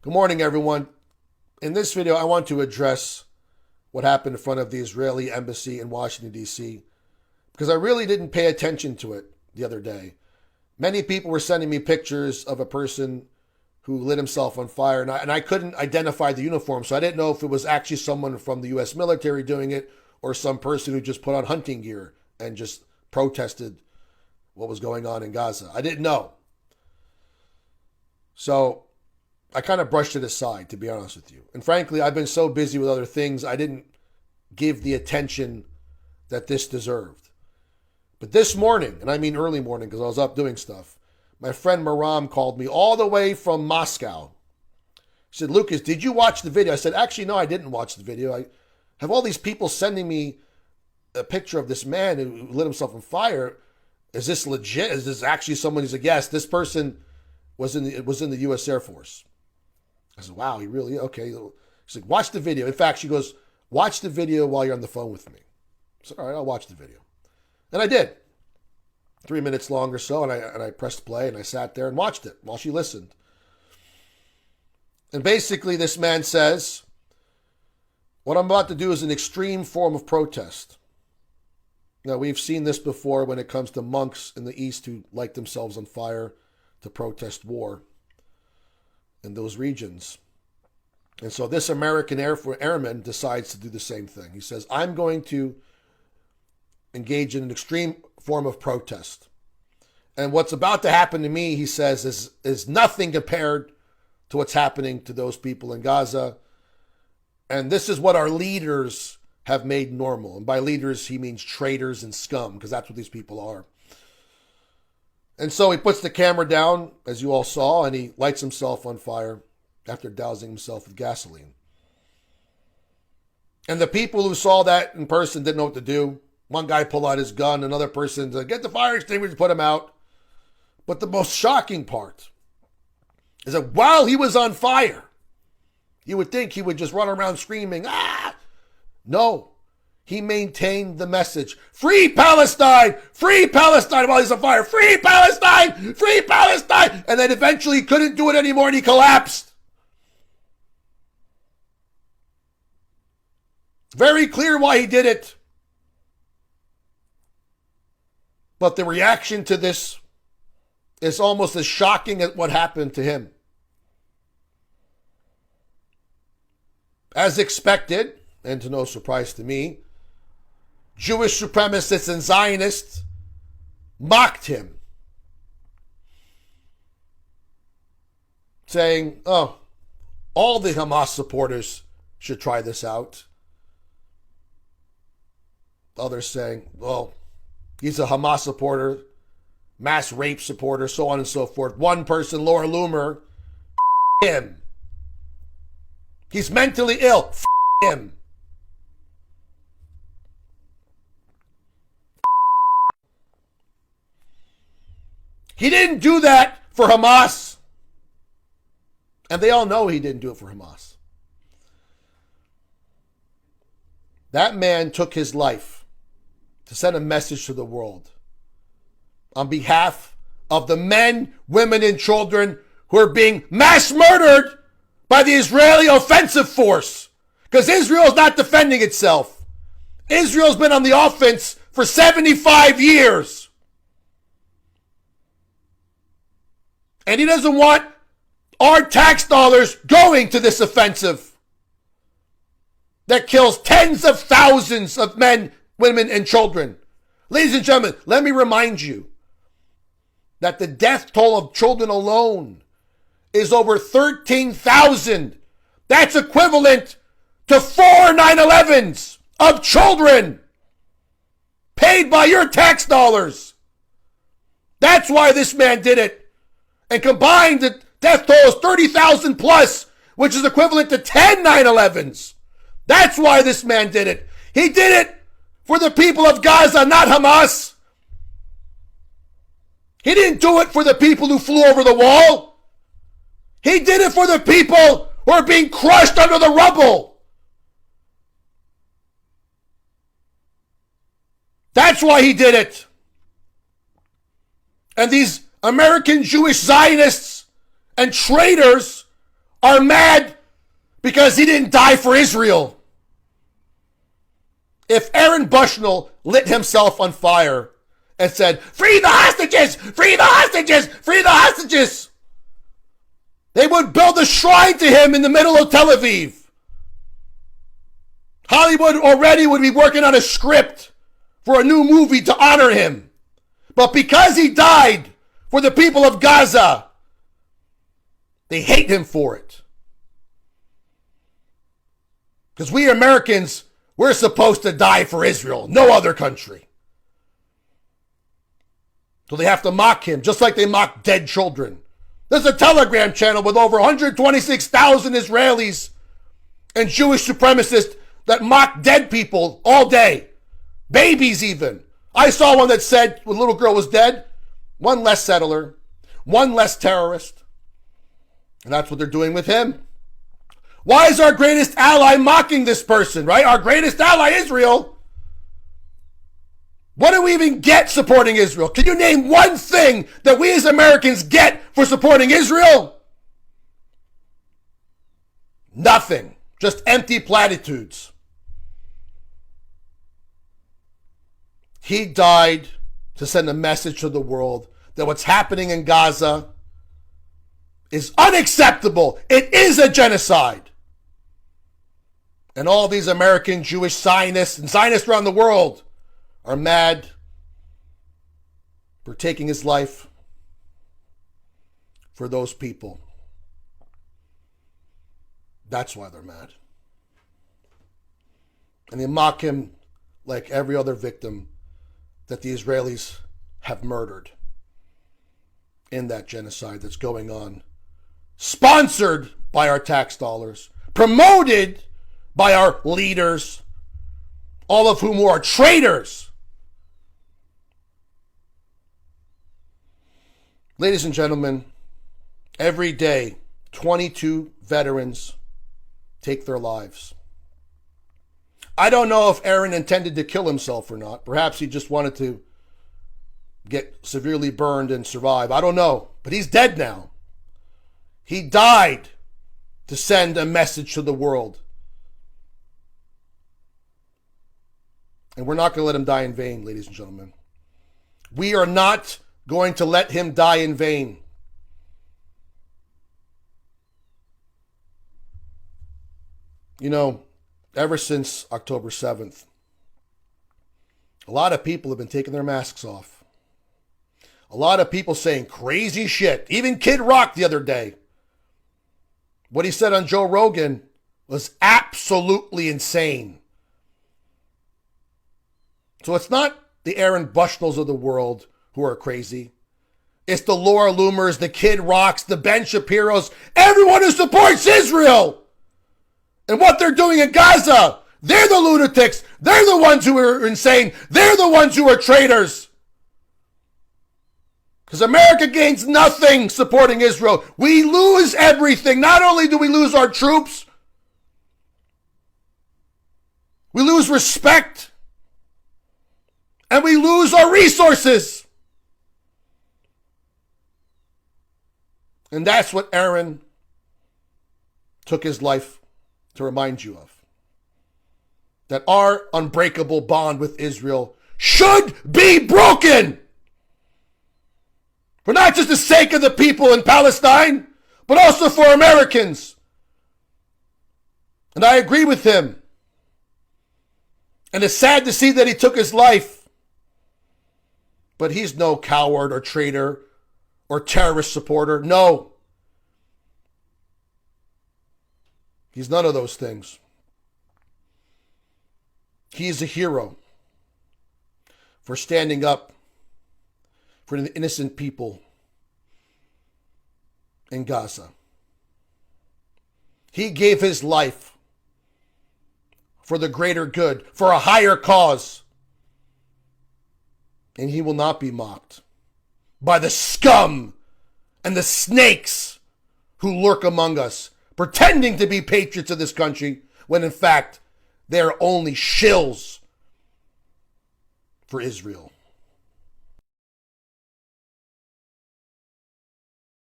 Good morning, everyone. In this video, I want to address what happened in front of the Israeli embassy in Washington, D.C., because I really didn't pay attention to it the other day. Many people were sending me pictures of a person who lit himself on fire, and I couldn't identify the uniform, so I didn't know if it was actually someone from the U.S. military doing it or some person who just put on hunting gear and just protested what was going on in Gaza. I didn't know. So I kind of brushed it aside, to be honest with you. And frankly, I've been so busy with other things, I didn't give the attention that this deserved. But this morning, and I mean early morning because I was up doing stuff, my friend Maram called me all the way from Moscow. She said, Lucas, did you watch the video? I said, actually, no, I didn't watch the video. I have all these people sending me a picture of this man who lit himself on fire. Is this legit? Is this actually someone who's a guest? This person was in the U.S. Air Force. I said, wow, he really, okay. She's like, watch the video. In fact, she goes, watch the video while you're on the phone with me. I said, all right, I'll watch the video. And I did. 3 minutes long or so, and I pressed play, and I sat there and watched it while she listened. And basically, this man says, what I'm about to do is an extreme form of protest. Now, we've seen this before when it comes to monks in the East who light themselves on fire to protest war in those regions. And so this American airman decides to do the same thing. He says, I'm going to engage in an extreme form of protest. And what's about to happen to me, he says, is nothing compared to what's happening to those people in Gaza. And this is what our leaders have made normal. And by leaders, he means traitors and scum, because that's what these people are. And so he puts the camera down, as you all saw, and he lights himself on fire after dousing himself with gasoline. And the people who saw that in person didn't know what to do. One guy pulled out his gun, another person said, get the fire extinguisher, put him out. But the most shocking part is that while he was on fire, you would think he would just run around screaming, ah! No. He maintained the message, free Palestine, while he's on fire, free Palestine, free Palestine. And then eventually he couldn't do it anymore and he collapsed. Very clear why he did it. But the reaction to this is almost as shocking as what happened to him. As expected, and to no surprise to me, Jewish supremacists and Zionists mocked him, saying, oh, all the Hamas supporters should try this out. Others saying, well, he's a Hamas supporter, mass rape supporter, so on and so forth. One person, Laura Loomer, him. He's mentally ill, him. He didn't do that for Hamas. And they all know he didn't do it for Hamas. That man took his life to send a message to the world on behalf of the men, women, and children who are being mass murdered by the Israeli offensive force. Because Israel's not defending itself. Israel's been on the offense for 75 years. And he doesn't want our tax dollars going to this offensive that kills tens of thousands of men, women, and children. Ladies and gentlemen, let me remind you that the death toll of children alone is over 13,000. That's equivalent to 4 9/11s of children paid by your tax dollars. That's why this man did it. And combined, the death toll is 30,000 plus, which is equivalent to 10 9/11s. That's why this man did it. He did it for the people of Gaza, not Hamas. He didn't do it for the people who flew over the wall. He did it for the people who are being crushed under the rubble. That's why he did it. And these American Jewish Zionists and traitors are mad because he didn't die for Israel. If Aaron Bushnell lit himself on fire and said, "Free the hostages! Free the hostages! Free the hostages!" they would build a shrine to him in the middle of Tel Aviv. Hollywood already would be working on a script for a new movie to honor him. But because he died for the people of Gaza, they hate him for it. Because we Americans, we're supposed to die for Israel, no other country. So they have to mock him, just like they mock dead children. There's a Telegram channel with over 126,000 Israelis and Jewish supremacists that mock dead people all day. Babies even. I saw one that said when a little girl was dead, one less settler, one less terrorist. And that's what they're doing with him. Why is our greatest ally mocking this person, right? Our greatest ally, Israel. What do we even get supporting Israel? Can you name one thing that we as Americans get for supporting Israel? Nothing. Just empty platitudes. He died to send a message to the world that what's happening in Gaza is unacceptable. It is a genocide. And all these American Jewish Zionists and Zionists around the world are mad for taking his life for those people. That's why they're mad. And they mock him like every other victim that the Israelis have murdered in that genocide that's going on. Sponsored by our tax dollars. Promoted by our leaders. All of whom are traitors. Ladies and gentlemen, every day, 22 veterans take their lives. I don't know if Aaron intended to kill himself or not. Perhaps he just wanted to get severely burned and survive. I don't know. But he's dead now. He died to send a message to the world. And we're not going to let him die in vain, ladies and gentlemen. We are not going to let him die in vain. You know, ever since October 7th, a lot of people have been taking their masks off. A lot of people saying crazy shit. Even Kid Rock the other day. What he said on Joe Rogan was absolutely insane. So it's not the Aaron Bushnells of the world who are crazy. It's the Laura Loomers, the Kid Rocks, the Ben Shapiros, everyone who supports Israel. And what they're doing in Gaza. They're the lunatics. They're the ones who are insane. They're the ones who are traitors. Because America gains nothing supporting Israel. We lose everything. Not only do we lose our troops, we lose respect. And we lose our resources. And that's what Aaron took his life to remind you of. That our unbreakable bond with Israel should be broken. For not just the sake of the people in Palestine, but also for Americans. And I agree with him. And it's sad to see that he took his life. But he's no coward or traitor or terrorist supporter. No. He's none of those things. He is a hero for standing up for the innocent people in Gaza. He gave his life for the greater good, for a higher cause. And he will not be mocked by the scum and the snakes who lurk among us, pretending to be patriots of this country, when in fact, they are only shills for Israel.